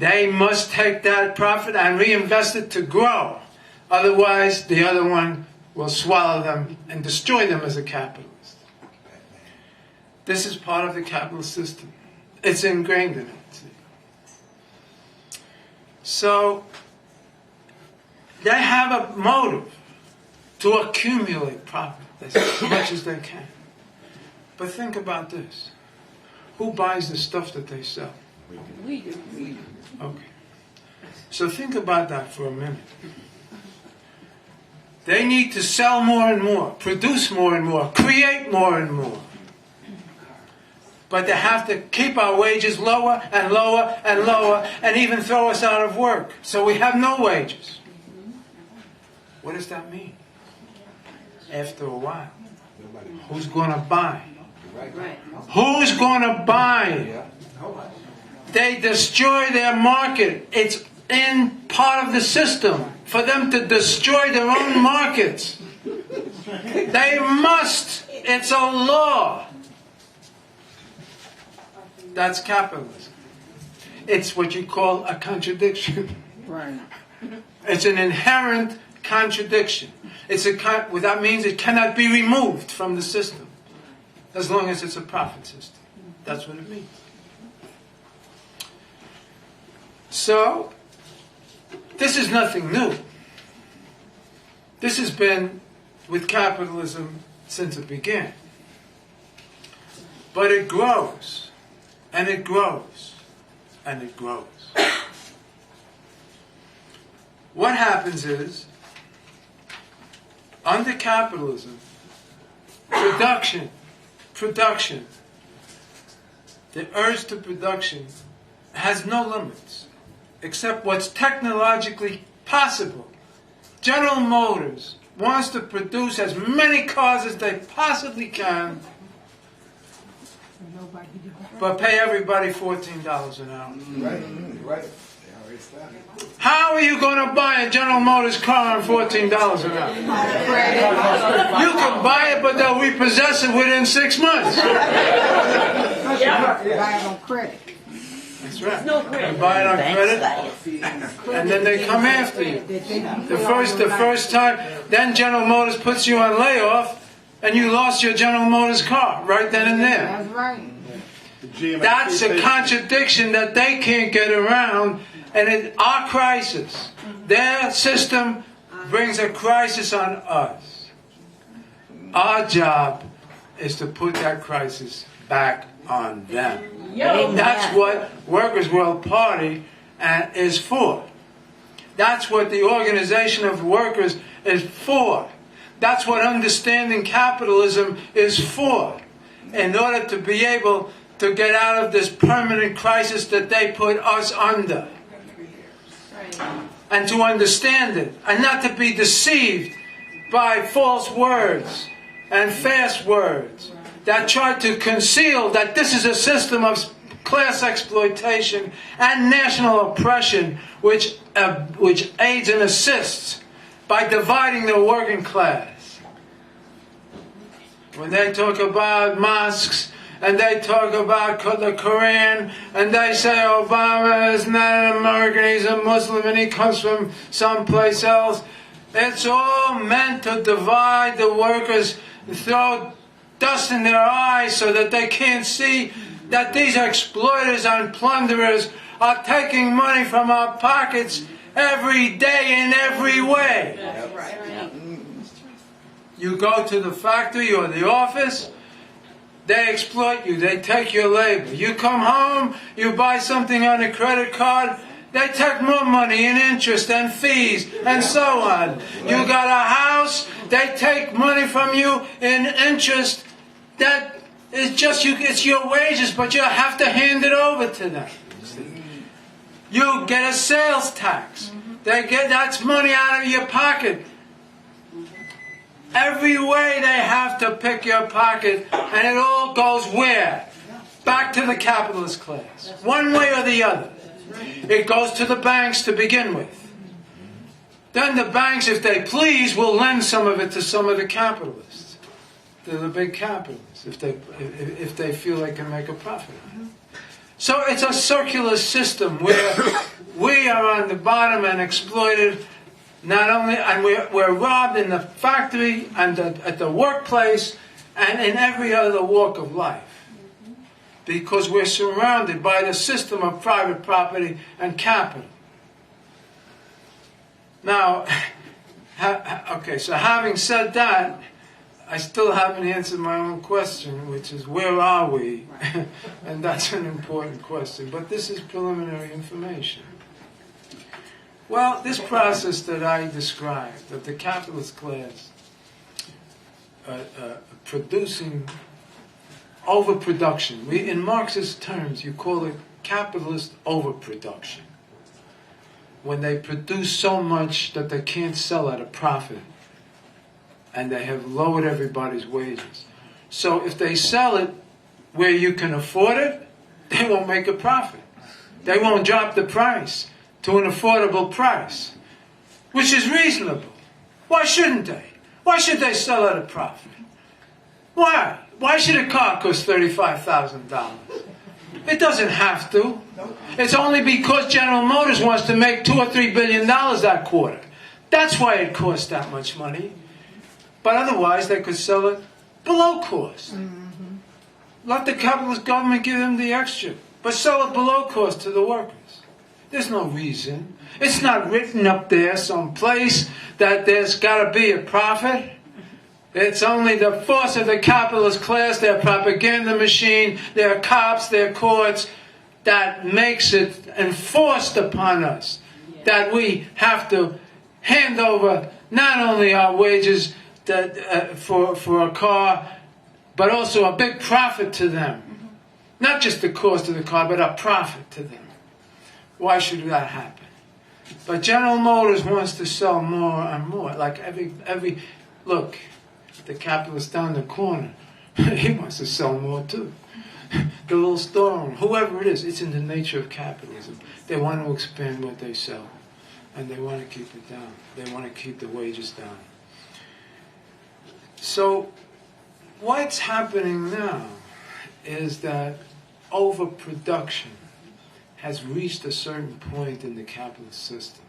They must take that profit and reinvest it to grow. Otherwise, the other one will swallow them and destroy them as a capitalist. This is part of the capitalist system. It's ingrained in it. So, they have a motive to accumulate profit as much as they can. But think about this. Who buys the stuff that they sell? We do. Okay. So think about that for a minute. They need to sell more and more, produce more and more, create more and more. But they have to keep our wages lower and lower and lower and even throw us out of work. So we have no wages. What does that mean? After a while, who's going to buy? Who's going to buy? They destroy their market. It's in part of the system for them to destroy their own markets. They must. It's a law. That's capitalism. It's what you call a contradiction. Right. It's an inherent contradiction. What that means it cannot be removed from the system as long as it's a profit system. That's what it means. So, this is nothing new. This has been with capitalism since it began. But it grows. And it grows, and it grows. What happens is, under capitalism, production, the urge to production has no limits, except what's technologically possible. General Motors wants to produce as many cars as they possibly can, but pay everybody $14 an hour. Right. How are you going to buy a General Motors car on $14 an hour? You can buy it, but they'll repossess it within 6 months. Buy it on credit. That's right. You buy it on credit, and then they come after you. The first time, then General Motors puts you on layoff, and you lost your General Motors car right then and there. That's right. That's a contradiction that they can't get around, and it's our crisis. Their system brings a crisis on us. Our job is to put that crisis back on them. That's what Workers' World Party is for. That's what the Organization of Workers is for. That's what understanding capitalism is for. In order to be able to get out of this permanent crisis that they put us under. And to understand it. And not to be deceived by false words and fast words that try to conceal that this is a system of class exploitation and national oppression which aids and assists by dividing the working class. When they talk about mosques, and they talk about the Quran, and they say Obama is not an American, he's a Muslim, and he comes from someplace else. It's all meant to divide the workers, throw dust in their eyes so that they can't see that these exploiters and plunderers are taking money from our pockets every day in every way. That's right. You go to the factory or the office, they exploit you, they take your labor. You come home, you buy something on a credit card, they take more money in interest and fees and so on. You got a house, they take money from you in interest that is just it's your wages, but you have to hand it over to them. You get a sales tax. That's money out of your pocket. Every way they have to pick your pocket, and it all goes where? Back to the capitalist class. One way or the other. It goes to the banks to begin with. Then the banks, if they please, will lend some of it to some of the capitalists. To the big capitalists, if they feel they can make a profit on it. So it's a circular system where we are on the bottom and exploited, not only, and we're robbed in the factory and at the workplace and in every other walk of life. Because we're surrounded by the system of private property and capital. Now, okay, so having said that, I still haven't answered my own question, which is, where are we? And that's an important question. But this is preliminary information. Well, this process that I described, of the capitalist class producing overproduction. In Marxist terms, you call it capitalist overproduction. When they produce so much that they can't sell at a profit, and they have lowered everybody's wages. So if they sell it where you can afford it, they won't make a profit. They won't drop the price to an affordable price, which is reasonable. Why shouldn't they? Why should they sell at a profit? Why? Why should a car cost $35,000? It doesn't have to. It's only because General Motors wants to make $2 or $3 billion that quarter. That's why it costs that much money. But otherwise, they could sell it below cost. Let the capitalist government give them the extra, but sell it below cost to the workers. There's no reason. It's not written up there someplace that there's got to be a profit. It's only the force of the capitalist class, their propaganda machine, their cops, their courts, that makes it enforced upon us that we have to hand over not only our wages for a car, but also a big profit to them. Not just the cost of the car, but a profit to them. Why should that happen? But General Motors wants to sell more and more. Like every look, the capitalist down the corner, he wants to sell more too. The little store owner, whoever it is, it's in the nature of capitalism. They want to expand what they sell, and they want to keep it down. They want to keep the wages down. So what's happening now is that overproduction has reached a certain point in the capitalist system.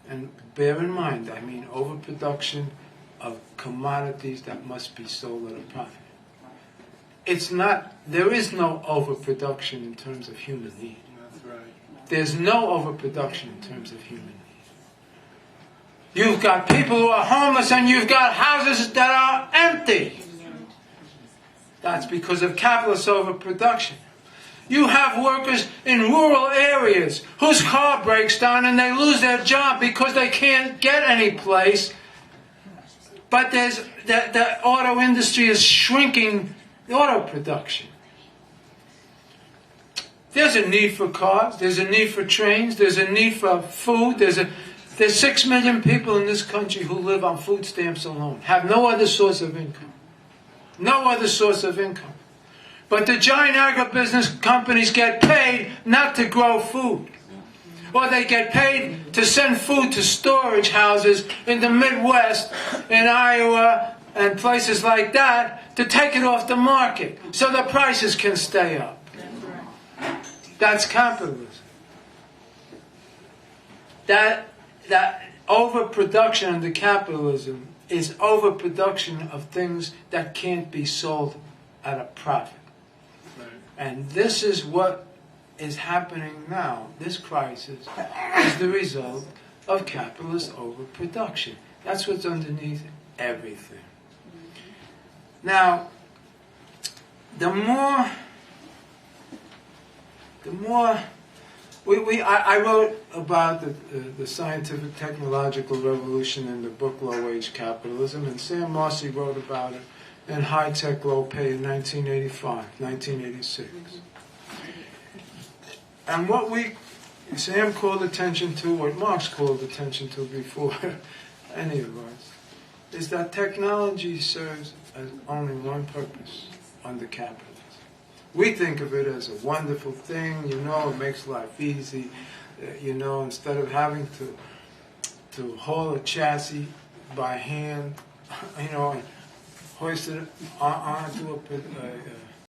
And bear in mind, I mean overproduction of commodities that must be sold at a profit. It's not, there is no overproduction in terms of human need. That's right. There's no overproduction in terms of human need. You've got people who are homeless and you've got houses that are empty. That's because of capitalist overproduction. You have workers in rural areas whose car breaks down and they lose their job because they can't get any place. But the auto industry is shrinking the auto production. There's a need for cars. There's a need for trains. There's a need for food. There's 6 million people in this country who live on food stamps alone, have no other source of income. No other source of income. But the giant agribusiness companies get paid not to grow food. Or they get paid to send food to storage houses in the Midwest, in Iowa, and places like that, to take it off the market so the prices can stay up. That's capitalism. That overproduction under capitalism is overproduction of things that can't be sold at a profit. And this is what is happening now. This crisis is the result of capitalist overproduction. That's what's underneath everything. Now, the more I wrote about the scientific technological revolution in the book Low Wage Capitalism, and Sam Marcy wrote about it in High Tech Low Pay in 1985, 1986. And what Sam called attention to, what Marx called attention to before any of us, is that technology serves as only one purpose under capitalism. We think of it as a wonderful thing, it makes life easy, instead of having to haul a chassis by hand, and hoist it onto